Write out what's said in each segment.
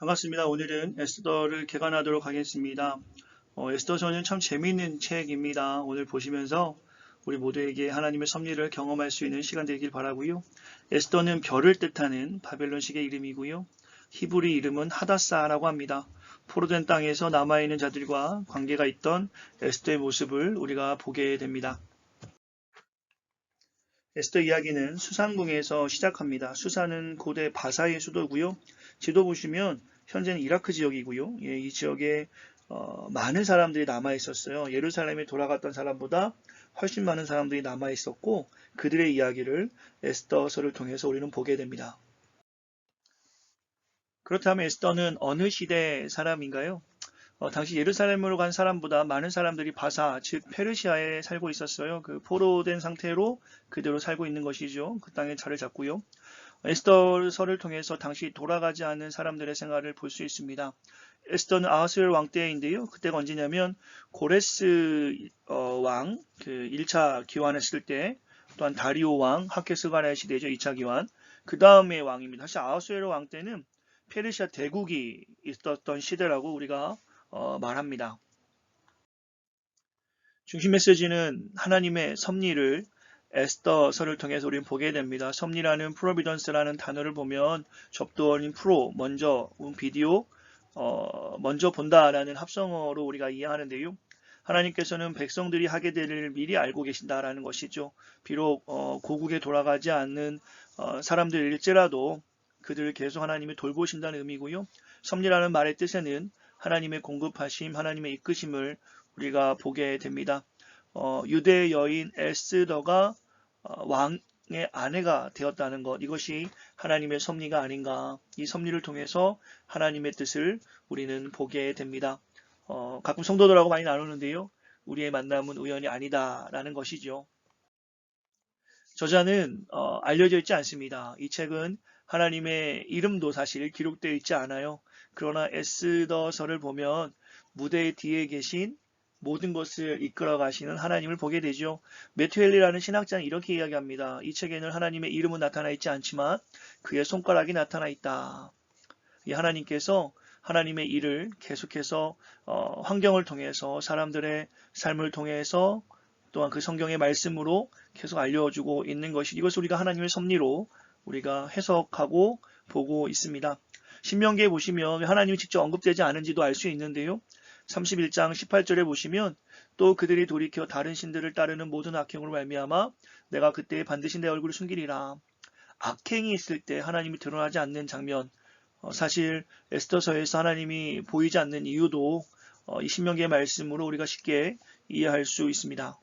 반갑습니다. 오늘은 에스더를 개관하도록 하겠습니다. 에스더서는 참 재미있는 책입니다. 오늘 보시면서 우리 모두에게 하나님의 섭리를 경험할 수 있는 시간 되길 바라고요. 에스더는 별을 뜻하는 바벨론식의 이름이고요. 히브리 이름은 하다사라고 합니다. 포로된 땅에서 남아있는 자들과 관계가 있던 에스더의 모습을 우리가 보게 됩니다. 에스더 이야기는 수산궁에서 시작합니다. 수산은 고대 바사의 수도고요. 지도 보시면 현재는 이라크 지역이고요. 이 지역에 많은 사람들이 남아 있었어요. 예루살렘에 돌아갔던 사람보다 훨씬 많은 사람들이 남아 있었고 그들의 이야기를 에스더서를 통해서 우리는 보게 됩니다. 그렇다면 에스더는 어느 시대 사람인가요? 당시 예루살렘으로 간 사람보다 많은 사람들이 바사, 즉 페르시아에 살고 있었어요. 그 포로된 상태로 그대로 살고 있는 것이죠. 그 땅에 자리를 잡고요. 에스더서를 통해서 당시 돌아가지 않는 사람들의 생활을 볼 수 있습니다. 에스더는 아하스웨로 왕 때인데요. 그때가 언제냐면 고레스 왕, 그 1차 기환했을 때, 또한 다리오 왕, 하케스가라의 시대죠. 2차 기환. 그 다음의 왕입니다. 사실 아하스웨로 왕 때는 페르시아 대국이 있었던 시대라고 우리가 말합니다. 중심 메시지는 하나님의 섭리를 에스더서를 통해서 우리는 보게 됩니다. 섭리라는 프로비던스라는 단어를 보면 접두어인 프로, 먼저, 비디오, 먼저 본다라는 합성어로 우리가 이해하는데요. 하나님께서는 백성들이 하게 될 일을 미리 알고 계신다라는 것이죠. 비록 고국에 돌아가지 않는 사람들일지라도 그들을 계속 하나님이 돌보신다는 의미고요. 섭리라는 말의 뜻에는 하나님의 공급하심, 하나님의 이끄심을 우리가 보게 됩니다. 유대 여인 에스더가 왕의 아내가 되었다는 것, 이것이 하나님의 섭리가 아닌가. 이 섭리를 통해서 하나님의 뜻을 우리는 보게 됩니다. 가끔 성도들하고 많이 나누는데요. 우리의 만남은 우연이 아니다라는 것이죠. 저자는 알려져 있지 않습니다. 이 책은 하나님의 이름도 사실 기록되어 있지 않아요. 그러나 에스더서를 보면 무대 뒤에 계신 모든 것을 이끌어 가시는 하나님을 보게 되죠. 매튜엘리라는 신학자는 이렇게 이야기합니다. 이 책에는 하나님의 이름은 나타나 있지 않지만 그의 손가락이 나타나 있다. 이 하나님께서 하나님의 일을 계속해서 환경을 통해서 사람들의 삶을 통해서 또한 그 성경의 말씀으로 계속 알려주고 있는 것이, 이것을 우리가 하나님의 섭리로 우리가 해석하고 보고 있습니다. 신명기에 보시면 하나님이 직접 언급되지 않은지도 알 수 있는데요. 31장 18절에 보시면 또 그들이 돌이켜 다른 신들을 따르는 모든 악행으로 말미암아 내가 그때 반드시 내 얼굴을 숨기리라. 악행이 있을 때 하나님이 드러나지 않는 장면, 사실 에스더서에서 하나님이 보이지 않는 이유도 이 신명기의 말씀으로 우리가 쉽게 이해할 수 있습니다.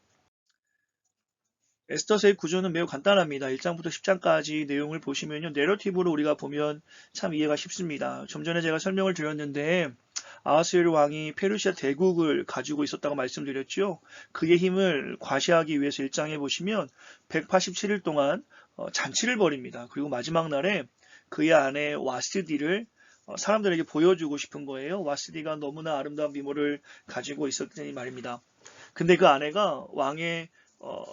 에스더서의 구조는 매우 간단합니다. 1장부터 10장까지 내용을 보시면요. 내러티브로 우리가 보면 참 이해가 쉽습니다. 좀 전에 제가 설명을 드렸는데 아하스웨로 왕이 페르시아 대국을 가지고 있었다고 말씀드렸죠. 그의 힘을 과시하기 위해서 1장에 보시면 187일 동안 잔치를 벌입니다. 그리고 마지막 날에 그의 아내 와스디를 사람들에게 보여주고 싶은 거예요. 와스디가 너무나 아름다운 미모를 가지고 있었더니 말입니다. 근데 그 아내가 왕의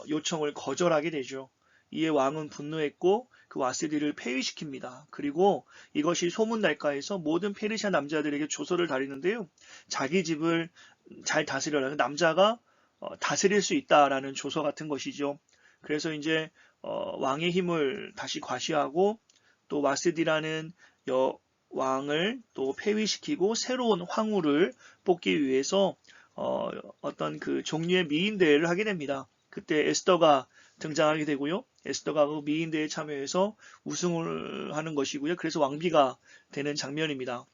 요청을 거절하게 되죠. 이에 왕은 분노했고 그 와스디를 폐위시킵니다. 그리고 이것이 소문날까 해서 모든 페르시아 남자들에게 조서를 다리는데요. 자기 집을 잘 다스려라. 남자가 다스릴 수 있다라는 조서 같은 것이죠. 그래서 이제 왕의 힘을 다시 과시하고 또 와스디라는 왕을 또 폐위시키고 새로운 황후를 뽑기 위해서 어떤 그 종류의 미인대회를 하게 됩니다. 그때 에스더가 등장하게 되고요. 에스더가 그 미인대회에 참여해서 우승을 하는 것이고요. 그래서 왕비가 되는 장면입니다.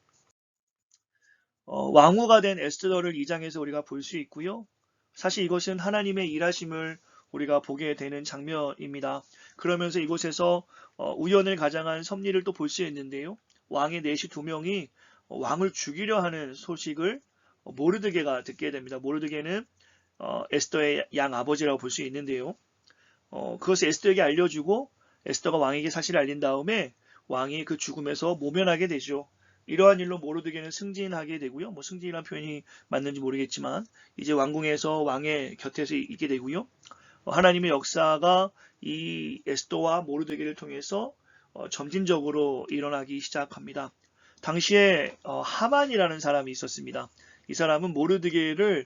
왕후가 된 에스더를 2장에서 우리가 볼 수 있고요. 사실 이것은 하나님의 일하심을 우리가 보게 되는 장면입니다. 그러면서 이곳에서 우연을 가장한 섭리를 또 볼 수 있는데요. 왕의 내시 2명이 왕을 죽이려 하는 소식을 모르드게가 듣게 됩니다. 모르드게는 에스더의 양 아버지라고 볼 수 있는데요. 그것을 에스더에게 알려주고 에스더가 왕에게 사실을 알린 다음에 왕이 그 죽음에서 모면하게 되죠. 이러한 일로 모르드게는 승진하게 되고요. 뭐 승진이라는 표현이 맞는지 모르겠지만 이제 왕궁에서 왕의 곁에서 있게 되고요. 하나님의 역사가 이 에스더와 모르드게를 통해서 점진적으로 일어나기 시작합니다. 당시에 하만이라는 사람이 있었습니다. 이 사람은 모르드게를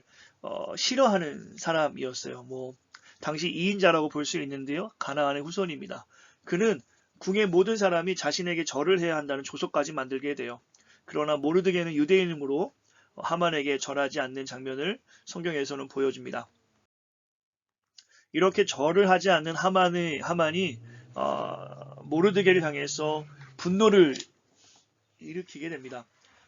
싫어하는 사람이었어요. 뭐 당시 2인자라고 볼 수 있는데요. 가나안의 후손입니다. 그는 궁의 모든 사람이 자신에게 절을 해야 한다는 조서까지 만들게 돼요. 그러나 모르드게는 유대인이므로 하만에게 절하지 않는 장면을 성경에서는 보여줍니다. 이렇게 절을 하지 않는 하만이 모르드게를 향해서 분노를 일으키게 됩니다.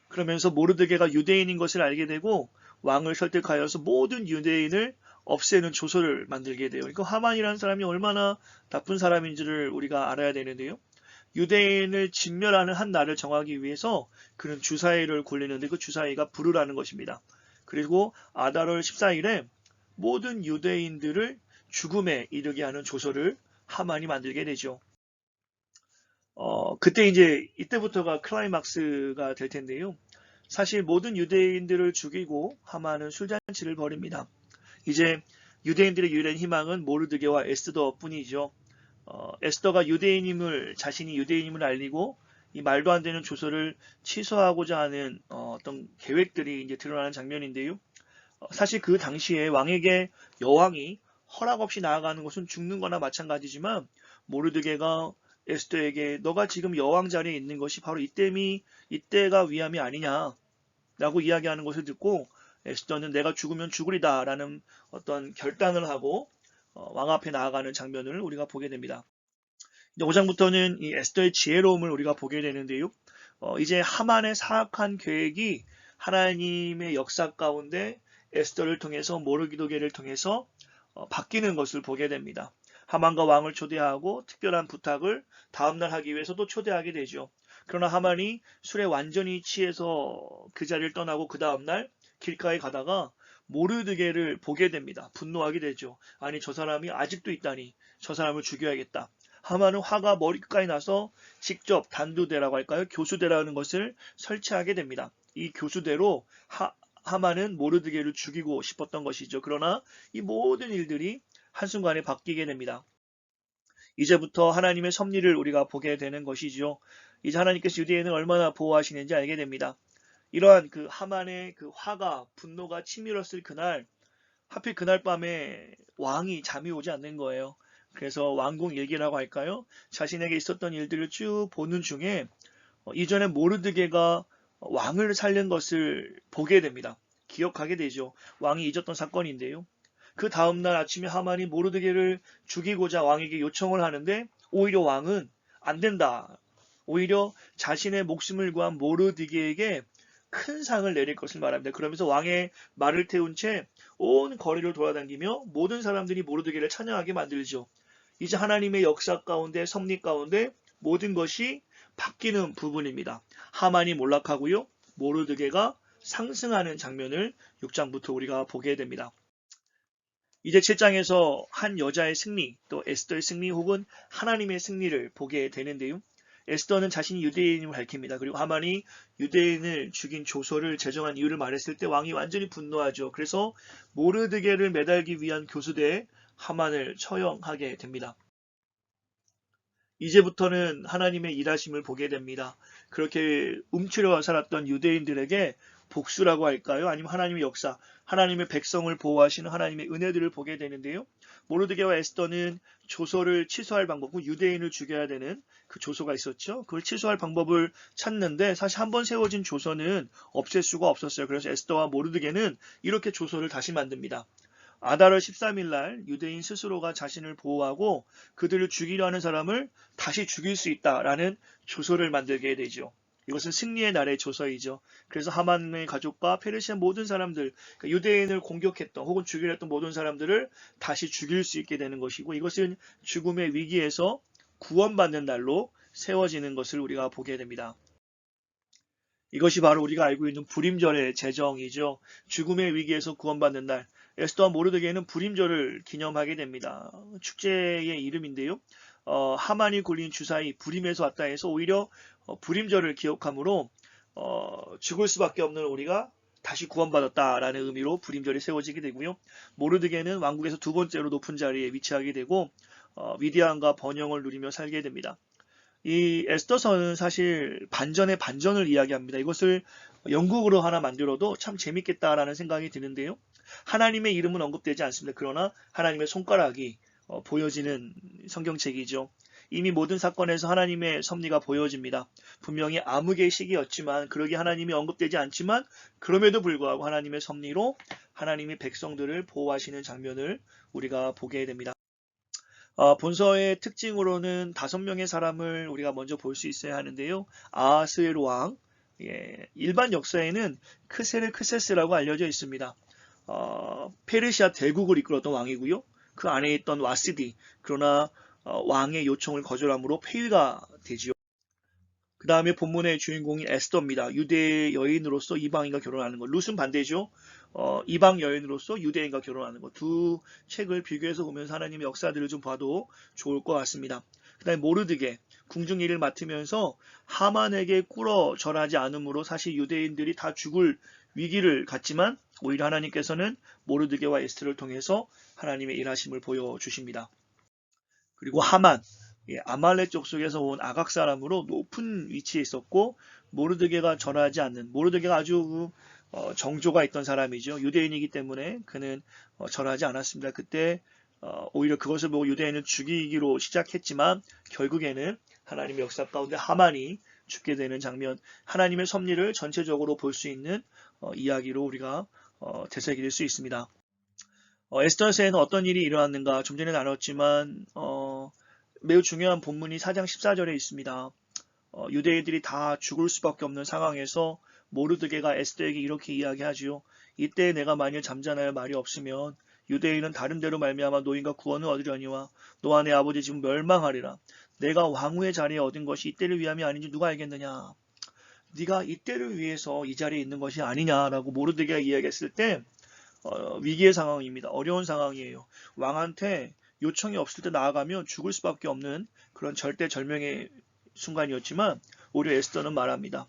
그러면서 모르드게가 유대인인 것을 알게 되고 왕을 설득하여서 모든 유대인을 없애는 조서를 만들게 돼요. 그러니까 하만이라는 사람이 얼마나 나쁜 사람인지를 우리가 알아야 되는데요. 유대인을 진멸하는 한 날을 정하기 위해서 그는 주사위를 굴리는데 그 주사위가 불이라는 것입니다. 그리고 아달월 14일에 모든 유대인들을 죽음에 이르게 하는 조서를 하만이 만들게 되죠. 그때 이제 이때부터가 클라이막스가 될 텐데요. 사실 모든 유대인들을 죽이고 하만은 술잔치를 벌입니다. 이제 유대인들의 유일한 희망은 모르드게와 에스더뿐이죠. 에스더가 자신이 유대인임을 알리고 이 말도 안 되는 조서를 취소하고자 하는 어떤 계획들이 이제 드러나는 장면인데요. 사실 그 당시에 왕에게 여왕이 허락 없이 나아가는 것은 죽는 거나 마찬가지지만 모르드게가 에스더에게 너가 지금 여왕 자리에 있는 것이 바로 이때가 위함이 아니냐라고 이야기하는 것을 듣고 에스더는 내가 죽으면 죽으리다 라는 어떤 결단을 하고 왕 앞에 나아가는 장면을 우리가 보게 됩니다. 5장부터는 이 에스더의 지혜로움을 우리가 보게 되는데요. 이제 하만의 사악한 계획이 하나님의 역사 가운데 에스더를 통해서 모르드게를 통해서 바뀌는 것을 보게 됩니다. 하만과 왕을 초대하고 특별한 부탁을 다음날 하기 위해서도 초대하게 되죠. 그러나 하만이 술에 완전히 취해서 그 자리를 떠나고 그 다음날 길가에 가다가 모르드게를 보게 됩니다. 분노하게 되죠. 아니 저 사람이 아직도 있다니 저 사람을 죽여야겠다. 하만은 화가 머리끝까지 나서 직접 단두대라고 할까요? 교수대라는 것을 설치하게 됩니다. 이 교수대로 하만은 모르드게를 죽이고 싶었던 것이죠. 그러나 이 모든 일들이 한순간에 바뀌게 됩니다. 이제부터 하나님의 섭리를 우리가 보게 되는 것이죠. 이제 하나님께서 유대인을 얼마나 보호하시는지 알게 됩니다. 이러한 그 하만의 그 화가 분노가 치밀었을 그날 하필 그날 밤에 왕이 잠이 오지 않는 거예요. 그래서 왕궁 일기라고 할까요? 자신에게 있었던 일들을 쭉 보는 중에 이전에 모르드게가 왕을 살린 것을 보게 됩니다. 기억하게 되죠. 왕이 잊었던 사건인데요. 그 다음날 아침에 하만이 모르드게를 죽이고자 왕에게 요청을 하는데 오히려 왕은 안 된다. 오히려 자신의 목숨을 구한 모르드게에게 큰 상을 내릴 것을 말합니다. 그러면서 왕의 말을 태운 채 온 거리를 돌아다니며 모든 사람들이 모르드게를 찬양하게 만들죠. 이제 하나님의 역사 가운데 섭리 가운데 모든 것이 바뀌는 부분입니다. 하만이 몰락하고요. 모르드게가 상승하는 장면을 6장부터 우리가 보게 됩니다. 이제 7장에서 한 여자의 승리, 또 에스더의 승리 혹은 하나님의 승리를 보게 되는데요. 에스더는 자신이 유대인임을 밝힙니다. 그리고 하만이 유대인을 죽인 조서를 제정한 이유를 말했을 때 왕이 완전히 분노하죠. 그래서 모르드게를 매달기 위한 교수대에 하만을 처형하게 됩니다. 이제부터는 하나님의 일하심을 보게 됩니다. 그렇게 움츠려 살았던 유대인들에게 복수라고 할까요? 아니면 하나님의 역사, 하나님의 백성을 보호하시는 하나님의 은혜들을 보게 되는데요. 모르드게와 에스더는 조서를 취소할 방법, 유대인을 죽여야 되는 그 조서가 있었죠. 그걸 취소할 방법을 찾는데 사실 한번 세워진 조서는 없앨 수가 없었어요. 그래서 에스더와 모르드게는 이렇게 조서를 다시 만듭니다. 아달월 13일 날 유대인 스스로가 자신을 보호하고 그들을 죽이려 하는 사람을 다시 죽일 수 있다라는 조서를 만들게 되죠. 이것은 승리의 날의 조서이죠. 그래서 하만의 가족과 페르시아 모든 사람들, 그러니까 유대인을 공격했던 혹은 죽이려 했던 모든 사람들을 다시 죽일 수 있게 되는 것이고 이것은 죽음의 위기에서 구원받는 날로 세워지는 것을 우리가 보게 됩니다. 이것이 바로 우리가 알고 있는 불임절의 제정이죠. 죽음의 위기에서 구원받는 날. 에스더와 모르드게는 불임절을 기념하게 됩니다. 축제의 이름인데요. 하만이 굴린 주사위 불임에서 왔다 해서 오히려 불임절을 기억하므로 죽을 수밖에 없는 우리가 다시 구원받았다라는 의미로 불임절이 세워지게 되고요. 모르드게는 왕국에서 두 번째로 높은 자리에 위치하게 되고 위대함과 번영을 누리며 살게 됩니다. 이 에스더서는 사실 반전의 반전을 이야기합니다. 이것을 영국으로 하나 만들어도 참 재밌겠다라는 생각이 드는데요. 하나님의 이름은 언급되지 않습니다. 그러나 하나님의 손가락이 보여지는 성경책이죠. 이미 모든 사건에서 하나님의 섭리가 보여집니다. 분명히 암흑의 시기였지만 그러기 하나님이 언급되지 않지만 그럼에도 불구하고 하나님의 섭리로 하나님이 백성들을 보호하시는 장면을 우리가 보게 됩니다. 본서의 특징으로는 5명의 사람을 우리가 먼저 볼 수 있어야 하는데요. 아하스엘 왕, 일반 역사에는 크세르크세스라고 알려져 있습니다. 페르시아 대국을 이끌었던 왕이고요. 그 안에 있던 와스디, 그러나 왕의 요청을 거절함으로 폐위가 되지요. 그 다음에 본문의 주인공이 에스더입니다. 유대 여인으로서 이방인과 결혼하는 것. 룻은 반대죠. 이방 여인으로서 유대인과 결혼하는 것. 두 책을 비교해서 보면서 하나님의 역사들을 좀 봐도 좋을 것 같습니다. 그 다음에 모르드게 궁중 일을 맡으면서 하만에게 꿇어 절하지 않으므로 사실 유대인들이 다 죽을 위기를 갖지만 오히려 하나님께서는 모르드게와 에스더를 통해서 하나님의 일하심을 보여주십니다. 그리고 하만, 아말렉 족속에서 온 아각 사람으로 높은 위치에 있었고 모르드게가 절하지 않는, 모르드게가 아주 정조가 있던 사람이죠. 유대인이기 때문에 그는 절하지 않았습니다. 그때 오히려 그것을 보고 유대인은 죽이기로 시작했지만 결국에는 하나님의 역사 가운데 하만이 죽게 되는 장면, 하나님의 섭리를 전체적으로 볼 수 있는 이야기로 우리가 되새길 수 있습니다. 에스더서에는 어떤 일이 일어났는가 좀 전에 나눴지만 매우 중요한 본문이 4장 14절에 있습니다. 유대인들이 다 죽을 수밖에 없는 상황에서 모르드게가 에스더에게 이렇게 이야기하지요. 이때 내가 만일 잠자나여 말이 없으면 유대인은 다른 데로 말미암아 노인과 구원을 얻으려니와 너와 내 아버지 집은 멸망하리라. 내가 왕후의 자리에 얻은 것이 이때를 위함이 아닌지 누가 알겠느냐. 네가 이때를 위해서 이 자리에 있는 것이 아니냐라고 모르드게가 이야기했을 때 위기의 상황입니다. 어려운 상황이에요. 왕한테 요청이 없을 때 나아가면 죽을 수밖에 없는 그런 절대절명의 순간이었지만 오히려 에스더는 말합니다.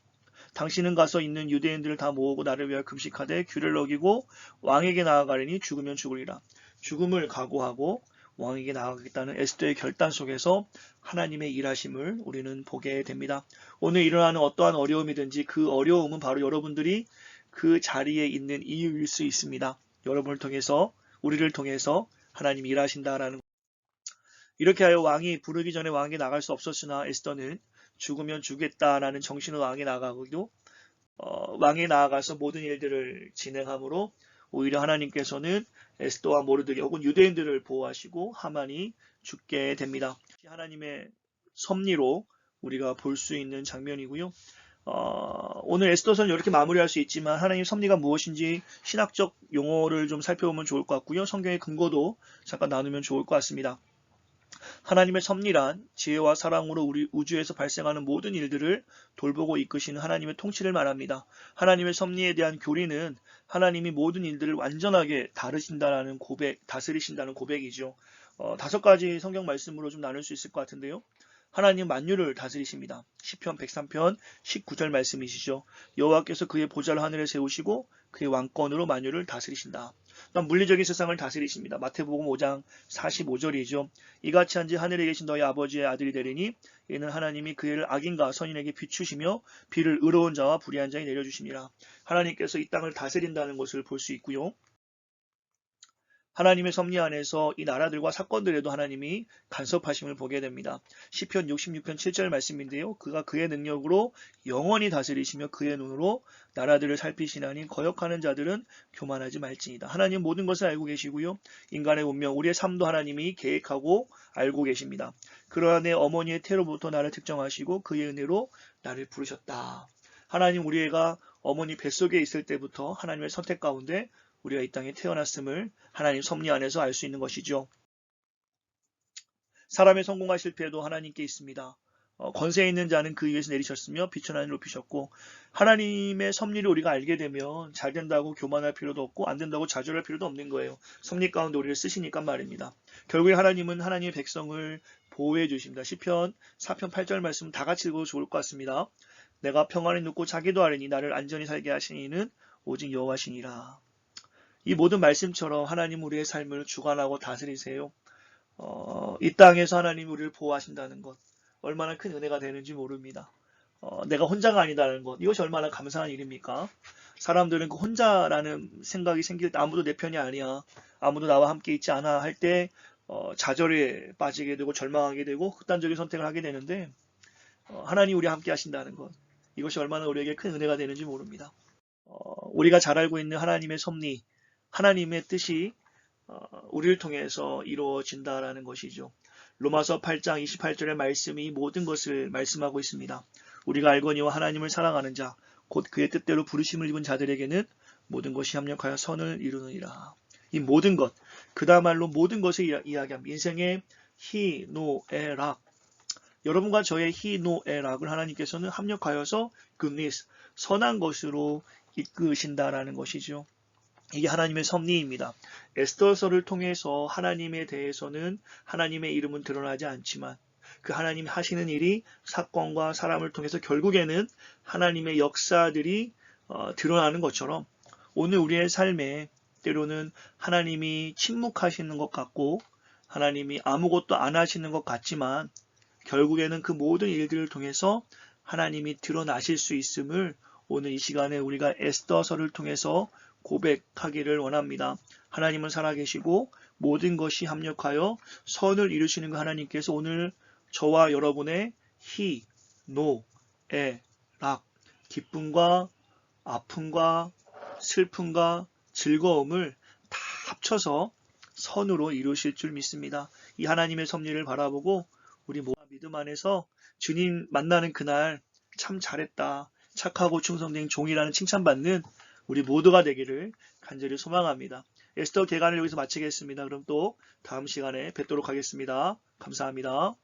당신은 가서 있는 유대인들을 다 모으고 나를 위하여 금식하되 규례를 어기고 왕에게 나아가리니 죽으면 죽으리라. 죽음을 각오하고 왕에게 나아가겠다는 에스더의 결단 속에서 하나님의 일하심을 우리는 보게 됩니다. 오늘 일어나는 어떠한 어려움이든지 그 어려움은 바로 여러분들이 그 자리에 있는 이유일 수 있습니다. 여러분을 통해서, 우리를 통해서 하나님이 일하신다라는 것. 이렇게 하여 왕이 부르기 전에 왕에게 나갈 수 없었으나 에스더는 죽으면 죽겠다라는 정신으로 왕에 나가고 왕에 나아가서 모든 일들을 진행함으로 오히려 하나님께서는 에스더와 모르드게 혹은 유대인들을 보호하시고 하만이 죽게 됩니다. 하나님의 섭리로 우리가 볼 수 있는 장면이고요. 오늘 에스더서는 이렇게 마무리할 수 있지만 하나님 섭리가 무엇인지 신학적 용어를 좀 살펴보면 좋을 것 같고요. 성경의 근거도 잠깐 나누면 좋을 것 같습니다. 하나님의 섭리란 지혜와 사랑으로 우리 우주에서 발생하는 모든 일들을 돌보고 이끄시는 하나님의 통치를 말합니다. 하나님의 섭리에 대한 교리는 하나님이 모든 일들을 완전하게 다루신다는 고백, 다스리신다는 고백이죠. 5가지 성경 말씀으로 좀 나눌 수 있을 것 같은데요. 하나님 만유를 다스리십니다. 시편 103편 19절 말씀이시죠. 여호와께서 그의 보좌를 하늘에 세우시고 그의 왕권으로 만유를 다스리신다. 또한 물리적인 세상을 다스리십니다. 마태복음 5장 45절이죠. 이같이 한지 하늘에 계신 너희 아버지의 아들이 되리니 이는 하나님이 그 해를 악인과 선인에게 비추시며 비를 의로운 자와 불의한 자에 내려주심이라. 하나님께서 이 땅을 다스린다는 것을 볼 수 있고요. 하나님의 섭리 안에서 이 나라들과 사건들에도 하나님이 간섭하심을 보게 됩니다. 시편 66편 7절 말씀인데요. 그가 그의 능력으로 영원히 다스리시며 그의 눈으로 나라들을 살피시나니 거역하는 자들은 교만하지 말지니다. 하나님 모든 것을 알고 계시고요. 인간의 운명, 우리의 삶도 하나님이 계획하고 알고 계십니다. 그러나 내 어머니의 태로부터 나를 특정하시고 그의 은혜로 나를 부르셨다. 하나님 우리가 어머니 뱃속에 있을 때부터 하나님의 선택 가운데 우리가 이 땅에 태어났음을 하나님 섭리 안에서 알 수 있는 것이죠. 사람의 성공과 실패도 하나님께 있습니다. 권세 있는 자는 그 위에서 내리셨으며 빛은 하늘 높이셨고 하나님의 섭리를 우리가 알게 되면 잘 된다고 교만할 필요도 없고 안 된다고 좌절할 필요도 없는 거예요. 섭리 가운데 우리를 쓰시니까 말입니다. 결국에 하나님은 하나님의 백성을 보호해 주십니다. 시편 4편 8절 말씀 다 같이 읽어도 좋을 것 같습니다. 내가 평안히 눕고 자기도 하리니 나를 안전히 살게 하신 이는 오직 여호와시니라. 이 모든 말씀처럼 하나님 우리의 삶을 주관하고 다스리세요. 이 땅에서 하나님 우리를 보호하신다는 것, 얼마나 큰 은혜가 되는지 모릅니다. 내가 혼자가 아니다는 것, 이것이 얼마나 감사한 일입니까? 사람들은 그 혼자라는 생각이 생길 때 아무도 내 편이 아니야, 아무도 나와 함께 있지 않아 할 때 좌절에 빠지게 되고 절망하게 되고 극단적인 선택을 하게 되는데 하나님 우리와 함께 하신다는 것, 이것이 얼마나 우리에게 큰 은혜가 되는지 모릅니다. 우리가 잘 알고 있는 하나님의 섭리, 하나님의 뜻이 우리를 통해서 이루어진다라는 것이죠. 로마서 8장 28절의 말씀이 모든 것을 말씀하고 있습니다. 우리가 알거니와 하나님을 사랑하는 자, 곧 그의 뜻대로 부르심을 입은 자들에게는 모든 것이 합력하여 선을 이루느니라. 이 모든 것, 그다음말로 모든 것을 이야기합니다. 인생의 희, 노, 에, 락. 여러분과 저의 희, 노, 에, 락을 하나님께서는 합력하여서 goodness, 선한 것으로 이끄신다라는 것이죠. 이게 하나님의 섭리입니다. 에스더서를 통해서 하나님에 대해서는 하나님의 이름은 드러나지 않지만 그 하나님이 하시는 일이 사건과 사람을 통해서 결국에는 하나님의 역사들이 드러나는 것처럼 오늘 우리의 삶에 때로는 하나님이 침묵하시는 것 같고 하나님이 아무것도 안 하시는 것 같지만 결국에는 그 모든 일들을 통해서 하나님이 드러나실 수 있음을 오늘 이 시간에 우리가 에스더서를 통해서 고백하기를 원합니다. 하나님은 살아계시고 모든 것이 합력하여 선을 이루시는 그 하나님께서 오늘 저와 여러분의 희, 노, 에, 락, 기쁨과 아픔과 슬픔과 즐거움을 다 합쳐서 선으로 이루실 줄 믿습니다. 이 하나님의 섭리를 바라보고 우리 모두 믿음 안에서 주님 만나는 그날 참 잘했다, 착하고 충성된 종이라는 칭찬받는 우리 모두가 되기를 간절히 소망합니다. 에스더 개간을 여기서 마치겠습니다. 그럼 또 다음 시간에 뵙도록 하겠습니다. 감사합니다.